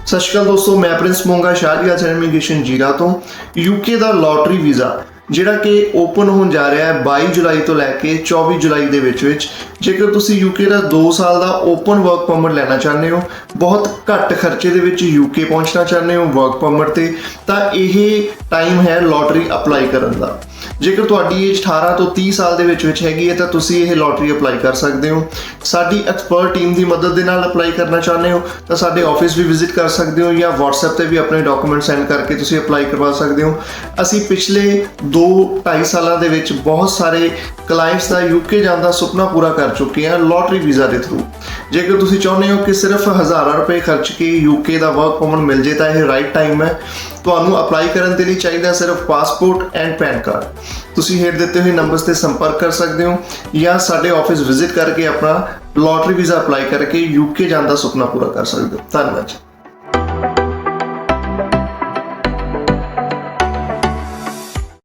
ਸਤਿ ਸ਼੍ਰੀ ਅਕਾਲ ਦੋਸਤੋ, मैं प्रिंस मोंगा शाहजहां इमिग्रेशन जीरा तो यूके ਦਾ लॉटरी वीज़ा ਜਿਹੜਾ ਕਿ ਓਪਨ ਹੋਣ ਜਾ ਰਿਹਾ ਹੈ 22 ਜੁਲਾਈ ਤੋਂ ਲੈ ਕੇ 24 ਜੁਲਾਈ ਦੇ ਵਿੱਚ ਜੇਕਰ ਤੁਸੀਂ ਯੂਕੇ ਦਾ 2 ਸਾਲ ਦਾ ਓਪਨ ਵਰਕ ਪਰਮਿਟ ਲੈਣਾ ਚਾਹੁੰਦੇ ਹੋ, ਬਹੁਤ ਘੱਟ ਖਰਚੇ ਦੇ ਵਿੱਚ ਯੂਕੇ ਪਹੁੰਚਣਾ ਚਾਹੁੰਦੇ ਹੋ ਵਰਕ ਪਰਮਿਟ ਤੇ, ਤਾਂ ਇਹ ਟਾਈਮ ਹੈ ਲॉटਰੀ ਅਪਲਾਈ ਕਰਨ ਦਾ। ਜੇਕਰ ਤੁਹਾਡੀ ਏਜ 18 ਤੋਂ 30 ਸਾਲ ਦੇ ਵਿੱਚ ਹੈਗੀ ਹੈ ਤਾਂ ਤੁਸੀਂ ਇਹ ਲॉटਰੀ ਅਪਲਾਈ ਕਰ ਸਕਦੇ ਹੋ। ਸਾਡੀ ਐਕਸਪਰਟ ਟੀਮ ਦੀ ਮਦਦ ਦੇ ਨਾਲ ਅਪਲਾਈ ਕਰਨਾ ਚਾਹੁੰਦੇ ਹੋ ਤਾਂ ਸਾਡੇ ਆਫਿਸ ਵੀ ਵਿਜ਼ਿਟ ਕਰ ਸਕਦੇ ਹੋ ਜਾਂ WhatsApp ਤੇ ਵੀ ਆਪਣੇ ਡਾਕੂਮੈਂਟ ਸੈਂਡ ਕਰਕੇ ਤੁਸੀਂ ਅਪਲਾਈ ਕਰਵਾ ਸਕਦੇ ਹੋ। ਅਸੀਂ ਪਿਛਲੇ 2-2.5 ਸਾਲਾਂ ਦੇ ਵਿੱਚ ਬਹੁਤ ਸਾਰੇ ਕਲਾਇੰਟਸ ਦਾ ਯੂਕੇ ਜਾਣ ਦਾ ਸੁਪਨਾ ਪੂਰਾ ਕਰ ਚੁੱਕੇ ਹਾਂ ਲॉटਰੀ ਵੀਜ਼ਾ ਦੇ ਥਰੂ। ਜੇਕਰ ਤੁਸੀਂ ਚਾਹੁੰਦੇ ਹੋ ਕਿ ਸਿਰਫ ਹਜ਼ਾਰਾਂ ਰੁਪਏ ਖਰਚ ਕੇ ਯੂਕੇ ਦਾ ਵਰਕ ਪਰਮਿਟ ਮਿਲ ਜੇ ਤਾਂ ਇਹ ਰਾਈਟ ਟਾਈਮ ਹੈ। ਤੁਹਾਨੂੰ ਅਪਲਾਈ ਕਰਨ ਦੇ ਲਈ ਚਾਹੀਦਾ ਸਿਰਫ ਪਾਸਪੋਰਟ ਐਂਡ ਪੈਨ ਕਾਰਡ। ਤੁਸੀਂ ਹੇਠ ਦਿੱਤੇ ਹੋਏ ਨੰਬਰਸ ਤੇ ਸੰਪਰਕ ਕਰ ਸਕਦੇ ਹੋ ਜਾਂ ਸਾਡੇ ਆਫਿਸ ਵਿਜ਼ਿਟ ਕਰਕੇ ਆਪਣਾ ਲॉटਰੀ ਵੀਜ਼ਾ ਅਪਲਾਈ ਕਰਕੇ ਯੂਕੇ ਜਾਣ ਦਾ ਸੁਪਨਾ ਪੂਰਾ ਕਰ ਸਕਦੇ ਹੋ। ਧੰਨਵਾਦ।